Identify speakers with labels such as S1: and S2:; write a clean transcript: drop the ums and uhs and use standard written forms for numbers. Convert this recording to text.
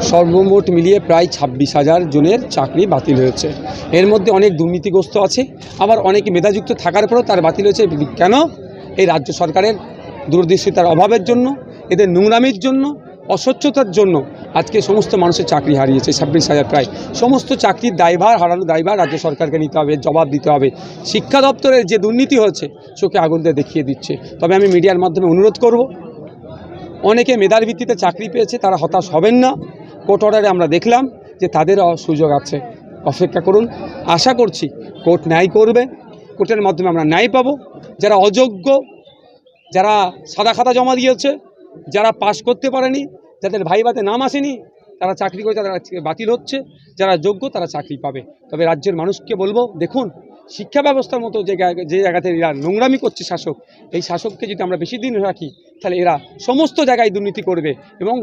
S1: সর্বমোট মিলিয়ে প্রায় 26,000 জনের চাকরি বাতিল হয়েছে। এর মধ্যে অনেক দুর্নীতিগ্রস্ত আছে, আবার অনেক মেধাযুক্ত থাকার পরেও তার বাতিল হয়েছে। কেন? এই রাজ্য সরকারের দূরদর্শিতার অভাবের জন্য, এদের নোংরামির জন্য, অস্বচ্ছতার জন্য আজকে সমস্ত মানুষের চাকরি হারিয়েছে। 26,000 প্রায়। সমস্ত চাকরির দায়ভার, হারানো দায়ভার রাজ্য সরকারকে নিতে হবে, জবাব দিতে হবে। শিক্ষা দপ্তরের যে দুর্নীতি হচ্ছে চোখে আগুন দিয়ে দেখিয়ে দিচ্ছে। তবে আমি মিডিয়ার মাধ্যমে অনুরোধ করব, অনেকে মেধার ভিত্তিতে চাকরি পেয়েছে, তারা হতাশ হবেন না। কোর্ট অর্ডারে আমরা দেখলাম যে তাদেরও সুযোগ আছে, অপেক্ষা করুন। আশা করছি কোর্ট ন্যায় করবে, কোর্টের মাধ্যমে আমরা ন্যায় পাবো। যারা অযোগ্য, যারা সাদা খাতা জমা দিয়েছে, যারা পাশ করতে পারেনি, যাদের ভাইভাতে নাম আসেনি, তারা চাকরি করে তারা বাতিল হচ্ছে। যারা যোগ্য তারা চাকরি পাবে। তবে রাজ্যের মানুষকে বলবো, দেখুন শিক্ষা ব্যবস্থার মতো যে জায়গাতে এরা নোংরামি করছে শাসক, এই শাসককে যদি আমরা বেশি দিন রাখি তাহলে এরা সমস্ত জায়গায় দুর্নীতি করবে এবং